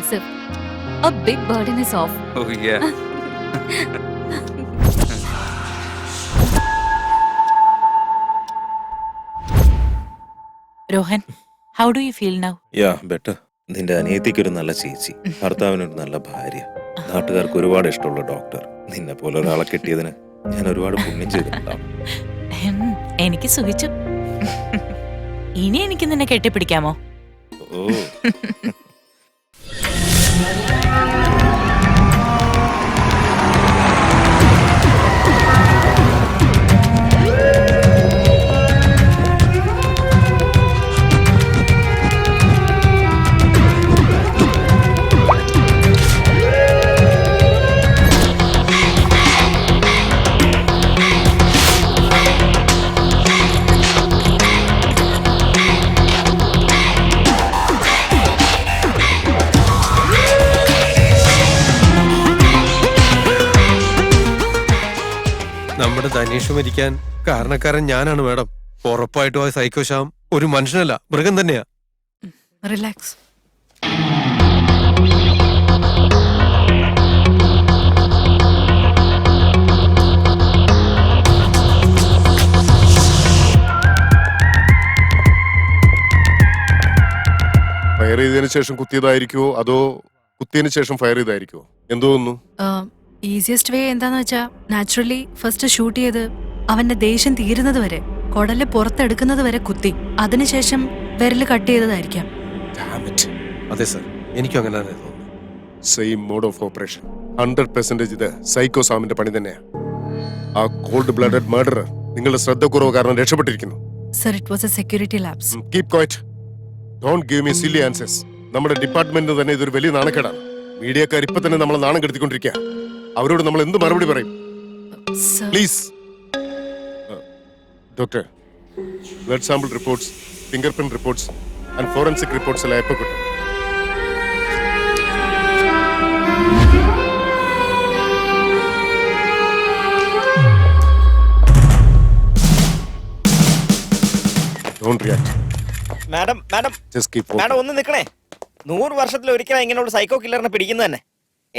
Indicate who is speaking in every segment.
Speaker 1: impressive. A big burden is off.
Speaker 2: Oh yeah.
Speaker 3: Rohan, how do you feel now?
Speaker 4: Better. നിന്റെ അനിയത്തിക്ക് ഒരു നല്ല ചേച്ചി, ഭർത്താവിനൊരു നല്ല ഭാര്യ, നാട്ടുകാർക്ക് ഒരുപാട് ഇഷ്ടമുള്ള ഡോക്ടർ. നിന്നെ പോലെ ഒരാളെ കിട്ടിയതിന് ഞാൻ ഒരുപാട് പുണ്യം ചെയ്തിട്ടുണ്ടാവും.
Speaker 3: എനിക്ക് സുഖിച്ചു. ഇനി എനിക്ക് നിന്നെ കെട്ടിപ്പിടിക്കാമോ?
Speaker 4: ഓ
Speaker 5: നമ്മുടെ ധനീഷ് മരിക്കാൻ കാരണക്കാരൻ ഞാനാണ് മാഡം. ഉറപ്പായിട്ടും ആ സൈക്കോ ശ്യാം ഒരു മനുഷ്യനല്ല, മൃഗം തന്നെയാ.
Speaker 6: റിലാക്സ്.
Speaker 7: ഫയർ ചെയ്തതിനു ശേഷം കുത്തിയതായിരിക്കുമോ അതോ കുത്തിയതിനു ശേഷം ഫയർ ചെയ്തായിരിക്കുമോ? എന്തോ തോന്നുന്നു?
Speaker 6: ഈസിയസ്റ്റ് വേ എന്താന്ന് വെച്ചാ നാച്ചുറലി ഫസ്റ്റ് ഷൂട്ട് ചെയ്ത് അവന്റെ ദേഷ്യം തീരുന്നത് വരെ, കുടല് പുറത്തെടുക്കുന്നത് വരെ കുത്തി, അതിനുശേഷം വിരല് കട്ട് ചെയ്തതായിരിക്കാം.
Speaker 5: അതെ സർ, എനിക്കും അങ്ങനെ തോന്നുന്നു.
Speaker 7: Same mode of operation. 100% ഇത് സൈക്കോ സാമിന്റെ പണി തന്നെയാ. ആ കോൾഡ് ബ്ലഡഡ് മർഡറർ നിങ്ങളുടെ ശ്രദ്ധക്കുറവ് കാരണം രക്ഷപ്പെട്ടിരിക്കുന്നു.
Speaker 6: Sir, it was a security lapse.
Speaker 7: Keep quiet. Don't give me silly answers. നമ്മുടെ ഡിപ്പാർട്ട്മെന്റിന് തന്നെ ഇതൊരു വലിയ നാണക്കേടാണ്. മീഡിയക്കാർ ഇപ്പൊ തന്നെ നമ്മളെ നാണം കെടുത്തിക്കൊണ്ടിരിക്കുക. അവരോട് നമ്മൾ എന്ത് മറുപടി പറയും? Please doctor, blood sample reports, finger print reports and forensic reports എല്ലാം എപ്പോൾ കിട്ടും? Don't react.
Speaker 8: Madam madam
Speaker 7: Just keep walking.
Speaker 8: Madam ഒന്ന് നിൽക്കണേ. 100 വർഷത്തിൽ ഒരിക്കലും ഇങ്ങനെയുള്ള സൈക്കോ കില്ലറിനെ പിടിക്കുന്നത് തന്നെ.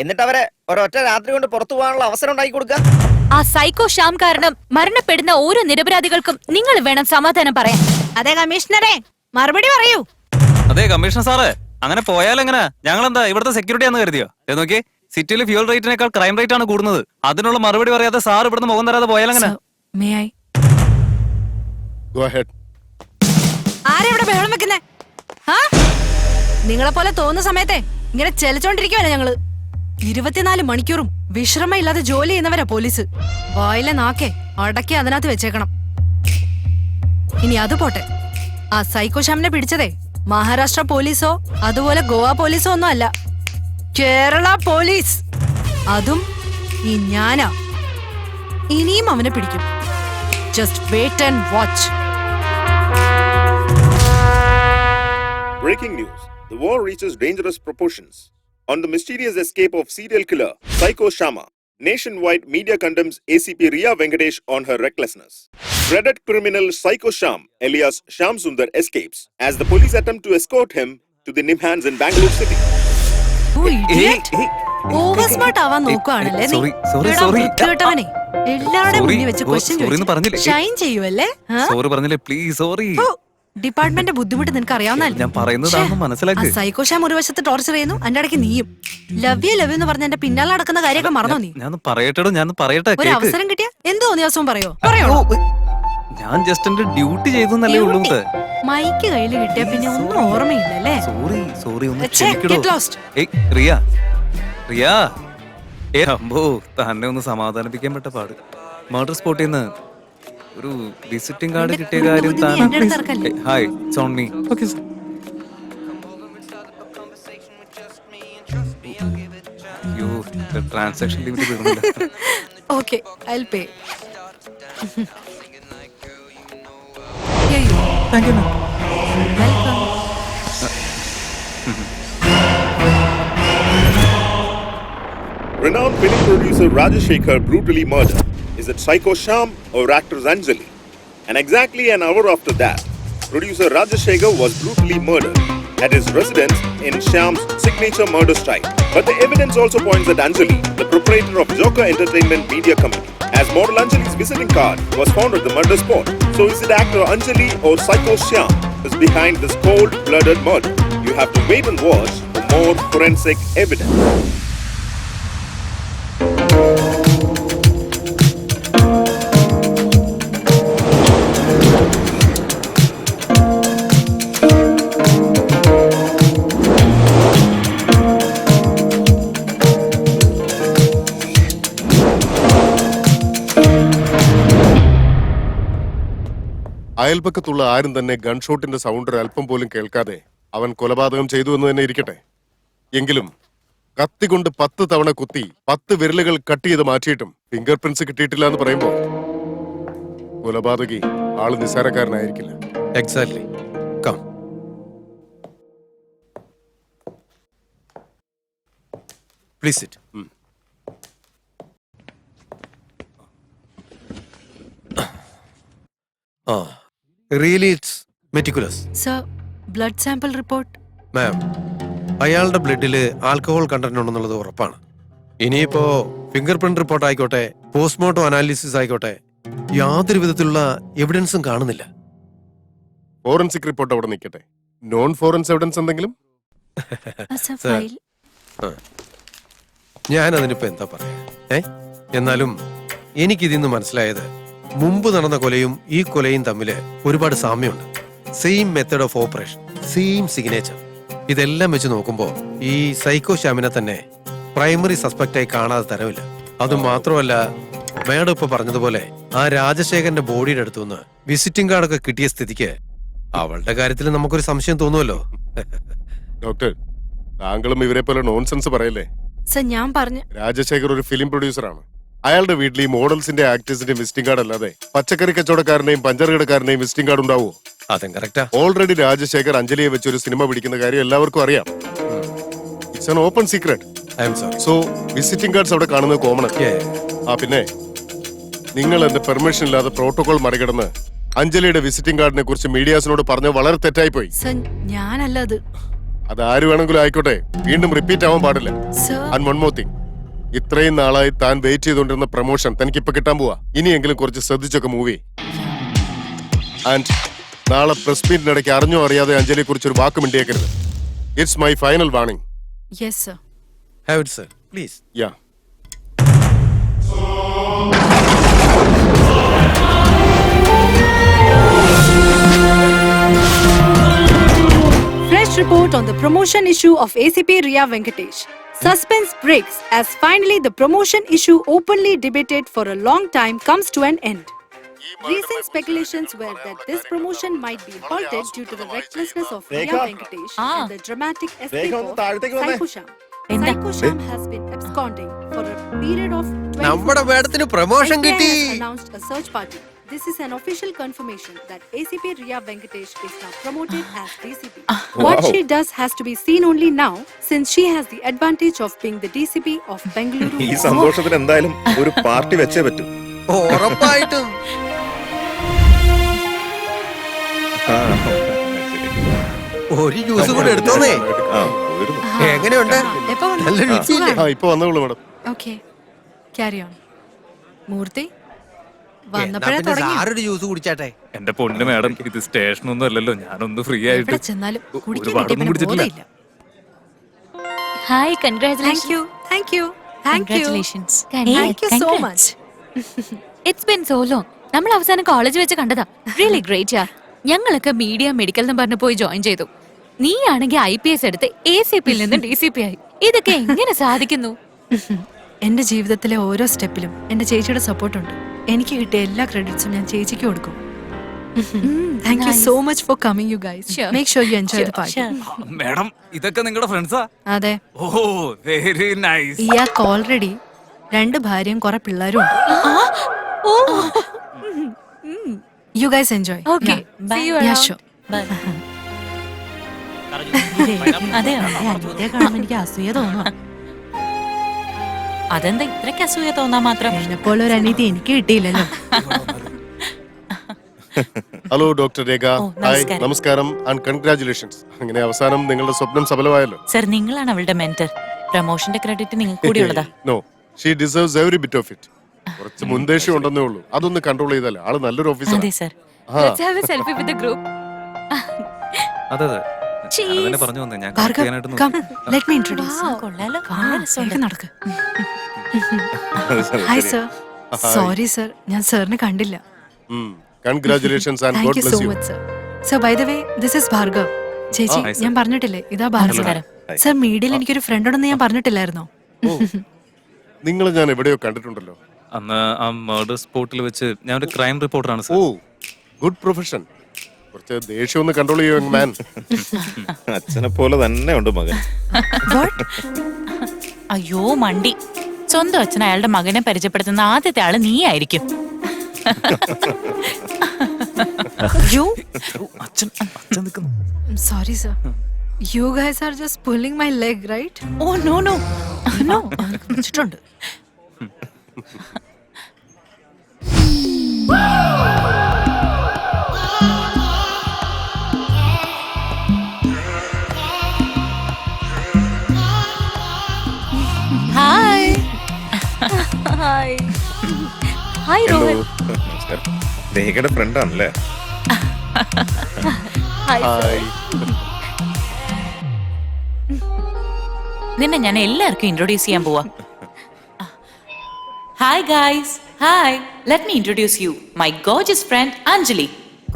Speaker 8: എന്നിട്ട് അവരെ ഒരൊറ്റ രാത്രി കൊണ്ട് പുറത്തു പോകാനുള്ള അവസരം ഉണ്ടാക്കി കൊടുക്കുക.
Speaker 1: ആ സൈക്കോ ശ്യാം കാരണം മരണപ്പെടുന്ന ഓരോ നിരപരാധികൾക്കും നിങ്ങൾ വേണം സമാധാനം പറയാൻ.
Speaker 6: അതെ കമ്മീഷണറെ, മറുപടി പറയൂ.
Speaker 2: അതെ കമ്മീഷണർ സാറേ, അങ്ങനെ പോയാലെങ്ങനെ? ഞങ്ങളെന്താ ഇവിടുത്തെ സെക്യൂരിറ്റി ആണെന്ന് കരുതിയോ? നോക്കി, സിറ്റിയിൽ ഫ്യൂൽ റേറ്റിനേക്കാൾ ക്രൈം റേറ്റ് ആണ് കൂടുന്നത്. അതിനുള്ള മറുപടി പറയാതെ സാർ ഇവിടുന്ന് മുഖം തരാതെ പോയാലെങ്ങനെ?
Speaker 6: May I?
Speaker 7: Go ahead.
Speaker 6: ആരെ ഇവിടെ ബഹളം വെക്കുന്നേ? നിങ്ങളെ പോലെ തോന്നുന്ന സമയത്തെ ഇങ്ങനെ ചെലച്ചോണ്ടിരിക്കുവല്ലേ ഞങ്ങള്. 24 മണിക്കൂറും വിശ്രമമില്ലാതെ ജോലി ചെയ്യുന്നവരാ പോലീസ്. വായിലെ നാക്കെ അടക്കി അതിനകത്ത് വെച്ചേക്കണം. ഇനി അത് പോട്ടെ, ആ സൈക്കോ ശ്യാമിനെ പിടിച്ചതേ മഹാരാഷ്ട്ര പോലീസോ അതുപോലെ ഗോവ പോലീസോ ഒന്നും അല്ല, കേരള പോലീസ്. അതും ഈ ഞാനാ. ഇനിയും അവനെ പിടിക്കും. Just wait and watch.
Speaker 9: Breaking news. The war reaches dangerous proportions. On the mysterious escape of serial killer Psycho Shama, nationwide media condemns ACP Riya Venkatesh on her recklessness. Dreaded criminal Psycho Sham, alias Sham Sundar, escapes as the police attempt to escort him to the Nimhans in Bangalore city.
Speaker 6: Over smart ആവാൻ നോക്കുവാണല്ലേ നീ? കേട്ടവനെ എല്ലാവരുടെയും മുന്നിൽ വെച്ച് question ചോദിച്ചു Shine ചെയ്യുവല്ലേ?
Speaker 2: Sorry പറഞ്ഞില്ലേ, please sorry.
Speaker 6: Department ബുദ്ധിമുട്ട് നിനക്ക് അറിയാവുന്നല്ലേ?
Speaker 2: ഞാൻ പറയുന്നതാണെന്ന് മനസ്സിലാക്കി.
Speaker 6: സൈക്കോ ശ്യാം ഒരു വശത്ത് ടോർച്ചർ ചെയ്യുന്നു, എന്റെ ഇടയ്ക്ക് നീയും ലവ് യു എന്ന് പറഞ്ഞ എന്റെ പിന്നാലെ നടക്കുന്ന കാര്യമൊക്കെ മറന്നോ നീ?
Speaker 2: ഞാൻ പറയട്ടെടോ, ഞാൻ പറയട്ടെ.
Speaker 6: ഒരു അവസരം കിട്ടിയ എന്തോ ദിവസവും പറയോ?
Speaker 2: ഞാൻ ജസ്റ്റ് എന്റെ ഡ്യൂട്ടി ചെയ്തെന്നല്ലേ ഉള്ളൂ.
Speaker 6: മൈക്ക് കയ്യിൽ കിട്ടിയ പിന്നെ ഒന്നും ഓർമ്മയില്ലല്ലേ?
Speaker 2: സോറി സോറി, ഒന്ന്
Speaker 6: ഛെ,
Speaker 2: ക്ഷമിക്കടോ.
Speaker 6: get lost.
Speaker 2: ഏയ് റിയ, റിയ, അമ്പോ തന്നെ ഒന്ന് സമാധാനിപ്പിക്കാൻ പറ്റ പാട്. മർഡർ സ്പോട്ടിൽ നിന്ന് ഒരു വിസിറ്റിംഗ് കാർഡ് കിട്ടിയ കാര്യം താൻ. Hi, it's on me. Okay sir. യോ, ട്രാൻസാക്ഷൻ ലിമിറ്റ് തീർന്നില്ല.
Speaker 6: Okay, I'll pay. Here you are.
Speaker 2: Thank you ma'am.
Speaker 6: Welcome.
Speaker 9: Renowned film producer Rajashekhar brutally murdered. Is it Psycho Sham or actress Anjali? And exactly an hour after that, producer Rajashekhar was brutally murdered at his residence in Shyam's signature murder style. But the evidence also points at Anjali, the proprietor of Joker Entertainment Media Company, as model Anjali's visiting card was found at the murder spot. So is it actor Anjali or psycho Shyam is behind this cold-blooded murder? You have to wait and watch for more forensic evidence.
Speaker 7: അയൽപക്കത്തുള്ള ആരും തന്നെ ഗൺഷോട്ടിന്റെ sound ഒരു അല്പം പോലും കേൾക്കാതെ അവൻ കൊലപാതകം ചെയ്തു എന്ന് തന്നെ ഇരിക്കട്ടെ. എങ്കിലും കത്തി കൊണ്ട് 10 തവണ കുത്തി 10 വിരലുകൾ കട്ട് ചെയ്ത് മാറ്റിയിട്ടും ഫിംഗർ പ്രിന്റ്സ് കിട്ടിയിട്ടില്ല എന്ന് പറയുമ്പോ കൊലപാതകി ആള് നിസ്സാരക്കാരനായിരിക്കില്ല.
Speaker 5: Exactly. Come. Please sit. Really it's meticulous.
Speaker 6: Sir, blood sample report.
Speaker 5: Ma'am, അയാളുടെ ബ്ലഡില് ആൽക്കഹോൾ കണ്ടന്റ് ഉണ്ടെന്നുള്ളത് ഉറപ്പാണ്. ഇനിയിപ്പോ ഫിംഗർ പ്രിന്റ് റിപ്പോർട്ട് ആയിക്കോട്ടെ, പോസ്റ്റ്മോർട്ടം അനാലിസിസ് ആയിക്കോട്ടെ, യാതൊരു വിധത്തിലുള്ള എവിഡൻസും കാണുന്നില്ല.
Speaker 7: ഫോറൻസിക് റിപ്പോർട്ട് അവിടെ നിൽക്കട്ടെ. നോൺ ഫോറൻസ് എവിഡൻസ് എന്തെങ്കിലും?
Speaker 5: ഞാൻ അതിനിപ്പോ എന്താ പറയാ? എന്നാലും എനിക്കിതിന്ന് മനസ്സിലായത് മുമ്പ് നടന്ന കൊലയും ഈ കൊലയും തമ്മില് ഒരുപാട് സാമ്യമുണ്ട്. Same method of operation, same signature. ഇതെല്ലാം വെച്ച് നോക്കുമ്പോ ഈ സൈക്കോ ശ്യാമിനെ തന്നെ പ്രൈമറി സസ്പെക്റ്റായി കാണാതെ തരവില്ല. അതുമാത്രമല്ല, മേഡം ഇപ്പൊ പറഞ്ഞതുപോലെ ആ രാജശേഖരന്റെ ബോഡിയുടെ അടുത്തുനിന്ന് വിസിറ്റിംഗ് കാർഡൊക്കെ കിട്ടിയ സ്ഥിതിക്ക് അവളുടെ കാര്യത്തിൽ നമുക്കൊരു സംശയം തോന്നുമല്ലോ.
Speaker 7: ഡോക്ടർ, താങ്കളും ഇവരെ പോലെ നോൺസെൻസ് പറയല്ലേ?
Speaker 6: സർ, ഞാൻ പറഞ്ഞ
Speaker 7: രാജശേഖർ ഒരു ഫിലിം പ്രൊഡ്യൂസറാണ്. അയാളുടെ വീട്ടിൽ ഈ മോഡൽസിന്റെ ആക്ടേഴ്സിന്റെയും വിസിറ്റിംഗ് കാർഡ് അല്ലാതെ പച്ചക്കറി കച്ചവടക്കാരനെയും പഞ്ചർ കടക്കാരനെയും വിസിറ്റിംഗ് കാർഡ് ഉണ്ടാവുമോ?
Speaker 5: അതും കറക്റ്റാ.
Speaker 7: ഓൾറെഡി രാജശേഖർ അഞ്ജലിയെ വെച്ച് ഒരു സിനിമ പിടിക്കുന്ന കാര്യം എല്ലാവർക്കും അറിയാം. It's an open secret. So visiting cards അവിടെ കാണുന്നത് കോമൺ. പിന്നെ നിങ്ങൾ എന്റെ പെർമിഷൻ ഇല്ലാതെ പ്രോട്ടോകോൾ മറികടന്ന് അഞ്ജലിയുടെ വിസിറ്റിംഗ് കാർഡിനെ കുറിച്ച് മീഡിയാസിനോട് പറഞ്ഞ വളരെ തെറ്റായി പോയി.
Speaker 6: സർ, ഞാനല്ല അത്.
Speaker 7: അത് ആര് വേണമെങ്കിലും ആയിക്കോട്ടെ, വീണ്ടും റിപ്പീറ്റ് ആവാൻ പാടില്ല.
Speaker 6: Sir,
Speaker 7: and one more thing, ഇത്രയും നാളായി താൻ വെയിറ്റ് ചെയ്തുകൊണ്ടിരുന്ന പ്രൊമോഷൻ തനിക്ക് ഇപ്പൊ കിട്ടാൻ പോവാ. ഇനിയെങ്കിലും കുറച്ച് ശ്രദ്ധിച്ചൊക്കെ മൂവി. ആൻഡ് നാളെ പ്രസ് മീറ്റിനിടയ്ക്ക് അറിഞ്ഞോ അറിയാതെ അഞ്ജലിയെ കുറിച്ച് ഒരു വാക്ക് മിണ്ടിയേക്കരുത്. It's my final warning.
Speaker 6: Yes sir.
Speaker 5: Have it sir, please.
Speaker 7: Yeah.
Speaker 6: Fresh report on the promotion issue of ACP Riya Venkatesh. Suspense breaks as finally the promotion issue openly debated for a long time comes to an end. Recent speculations were that this promotion might be halted due to the recklessness of Riya Venkatesh and the dramatic escape of Psycho Sham. Psycho Sham has been absconding for a period of 24
Speaker 5: നമ്മുടെ മേഡത്തിന് promotion
Speaker 6: SBI
Speaker 5: കിട്ടി.
Speaker 6: has announced a search party. This is an official confirmation that ACP Riya Venkatesh is now promoted as DCP. What she does has to be seen only now, since she has the advantage of being the DCP of Bengaluru.
Speaker 9: ഈ സന്തോഷത്തിന് എന്തായാലും ഒരു party വെച്ചേ പറ്റൂ.
Speaker 5: ഉറപ്പായിട്ടും. ഒരു juice കൂടെ എടുത്തോന്നേ. എങ്ങനെയുണ്ട്? നല്ല രുചിയില്ലേ?
Speaker 7: ഇപ്പൊ വന്നോളൂ മാഡം.
Speaker 6: Okay, carry on. മൂർത്തി
Speaker 5: എന്നാ
Speaker 6: വന്നപ്പോഴേ
Speaker 5: പിന്നെ
Speaker 6: തുടങ്ങി.
Speaker 5: സാറൊരു ജ്യൂസ് കുടിച്ചാട്ടെ.
Speaker 2: എന്റെ പൊന്നു മാഡം, ഇത് സ്റ്റേഷനൊന്നും അല്ലല്ലോ. ഞാനൊന്ന് ഫ്രീ ആയിട്ട്
Speaker 6: എവിടെ ചെന്നാലും കുടിക്കാൻ
Speaker 2: ഒരുപാടൊന്നും
Speaker 6: കിട്ടിയ
Speaker 2: കുടിച്ചിട്ടില്ല.
Speaker 6: ബോധമില്ല.
Speaker 1: Hi,
Speaker 6: Thank
Speaker 1: congratulation.
Speaker 6: you, thank you, thank you,
Speaker 3: Congratulations.
Speaker 6: thank you so much.
Speaker 1: It's been so long. നമ്മൾ അവസാനം കോളേജ് വെച്ച് കണ്ടതാ. റിയലി ഗ്രേറ്റ് യാ. ഞങ്ങളൊക്കെ മീഡിയ മെഡിക്കൽ എന്ന് പറഞ്ഞ് പോയി ജോയിൻ ചെയ്തു. നീ ആണെങ്കിൽ IPS എടുത്ത് ACP യിൽ നിന്ന് DCP ആയി. ഇതൊക്കെ എങ്ങനെ സാധിക്കുന്നു?
Speaker 6: എന്റെ ജീവിതത്തിലെ ഓരോ സ്റ്റെപ്പിലും എന്റെ ചേച്ചിയുടെ സപ്പോർട്ട് ഉണ്ട്. എനിക്ക് കിട്ടിയ എല്ലാ ക്രെഡിറ്റ്സും ഞാൻ ചേച്ചിക്ക് കൊടുക്കും. Thank you so much for coming you guys.
Speaker 1: Sure.
Speaker 6: Make sure you enjoy the party.
Speaker 2: Madam, ഇതൊക്കെ നിങ്ങളുടെ ഫ്രണ്ട്സാ?
Speaker 6: അതെ,
Speaker 2: ഓ, വെരി നൈസ്.
Speaker 6: ഇയാൾക്ക് ഓൾറെഡി 2 ഭാര്യയും കുറെ പിള്ളേരും ഉണ്ട്. You guys enjoy.
Speaker 1: Okay, see you
Speaker 6: yeah
Speaker 1: around.
Speaker 6: Sure.
Speaker 3: അതെയോ?
Speaker 6: അനിയത്തിയെ കാണുമ്പോൾ എനിക്ക് അസൂയ തോന്നുന്നു.
Speaker 3: അതെന്താ ഇത്രയ്ക്ക് അസൂയ തോന്നാൻ മാത്രം?
Speaker 6: എന്നെപ്പോലെ ഒരു അനീതി എനിക്ക് കിട്ടിയില്ലല്ലോ.
Speaker 7: ഹലോ ഡോക്ടർ രേഖ.
Speaker 3: ഓ,
Speaker 7: ഹായ്,
Speaker 3: നമസ്കാരം.
Speaker 7: നമസ്കാരം ആൻഡ് കൺഗ്രാറ്റുലേഷൻസ്. അങ്ങനെ അവസാനം നിങ്ങളുടെ സ്വപ്നം സഫലമായല്ലോ.
Speaker 3: സർ നിങ്ങളാണ് അവളുടെ മെന്റർ. പ്രൊമോഷന്റെ ക്രെഡിറ്റ് നിങ്ങൾക്ക് കൂടിയുള്ളതാ.
Speaker 7: No, she deserves every bit of it. കുറച്ച് മുൻദേഷ്യം ഉണ്ടെന്നേ ഉള്ളൂ, അതൊന്ന് കൺട്രോൾ ചെയ്താലേ ആള് നല്ലൊരു ഓഫീസർ.
Speaker 3: അതെ sir.
Speaker 1: Let's have a selfie with the group.
Speaker 2: അതെ അതെ ഞാൻ തന്നെ പറഞ്ഞു വന്നേ ഞാൻ
Speaker 6: ഭാർഗവ്,
Speaker 2: ചെയ്യാനായിട്ട്
Speaker 6: come, let me introduce.
Speaker 3: കൊള്ളാലോ.
Speaker 6: വേഗം നടക്ക്. Hi sir. സോറി സർ, ഞാൻ സാറിനെ കണ്ടില്ല.
Speaker 7: Congratulations and
Speaker 6: thank
Speaker 7: God
Speaker 6: you so
Speaker 7: bless you.
Speaker 6: Much sir. Sir by the way this is Bhargav. ചേച്ചി,
Speaker 2: hi, sir.
Speaker 6: ഞാൻ പറഞ്ഞിട്ടില്ലേ ഇതാ ഭാർഗവ്.
Speaker 3: നമസ്കാരം.
Speaker 6: സർ മീഡിയയിൽ എനിക്കൊരു ഫ്രണ്ട് ഉണ്ടെന്ന് ഞാൻ പറഞ്ഞിട്ടില്ലായിരുന്നോ?
Speaker 7: നിങ്ങളെ ഞാൻ എവിടെയോ കണ്ടിട്ടുണ്ടല്ലോ.
Speaker 2: അന്ന് ആ മർഡർ സ്പോട്ടിൽ വെച്ച് ഞാൻ ഒരു ക്രൈം റിപ്പോർട്ടറാണ്
Speaker 7: ഓ,
Speaker 2: സാർ.
Speaker 7: Good profession. കുറച്ച് ദേഷ്യം ഒന്ന് കൺട്രോൾ ചെയ്യോ മാൻ.
Speaker 4: അച്ഛനെ പോലെ തന്നെ ഉണ്ട് മകൻ.
Speaker 3: അയ്യോ മണ്ടി. സ്വന്തം അച്ഛൻ അയാളുടെ മകനെ പരിചയപ്പെടുത്തുന്ന ആദ്യത്തെ ആള് നീ ആയിരിക്കും. അയ്യോ
Speaker 2: അച്ഛൻ അച്ഛൻ നിൽക്കുന്നു.
Speaker 6: Sorry sir. You guys are just pulling my leg right?
Speaker 3: Oh no no no.
Speaker 6: വെച്ചിട്ടുണ്ട്.
Speaker 1: Hi hi hi
Speaker 4: hello,
Speaker 1: Rohan.
Speaker 4: നമസ്കാരം. രേഖയുടെ ഫ്രണ്ടാണല്ലേ?
Speaker 1: Hi
Speaker 7: hi.
Speaker 3: നിന്നെ ഞാൻ എല്ലാവർക്കും ഇൻട്രൊഡ്യൂസ് ചെയ്യാൻ പോവാ. Hi guys. Hi, let me introduce you my gorgeous friend Anjali.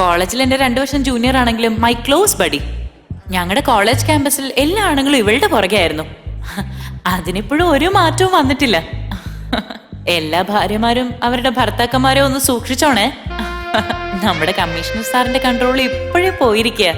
Speaker 3: കോളേജിൽ എന്റെ 2 വർഷം ജൂനിയർ ആണെങ്കിലും മൈ ക്ലോസ് ബഡി. ഞങ്ങളുടെ കോളേജ് ക്യാമ്പസിൽ എല്ലാ ആണുങ്ങളും ഇവളുടെ പുറകെ ആയിരുന്നു. അതിനിപ്പോഴും ഒരു മാറ്റവും വന്നിട്ടില്ല. എല്ലാ ഭാര്യമാരും അവരുടെ ഭർത്താക്കന്മാരെ ഒന്ന് സൂക്ഷിച്ചോണേ. നമ്മുടെ കമ്മീഷണർ സാറിന്റെ കൺട്രോൾ ഇപ്പോഴേ പോയിരിക്കുക.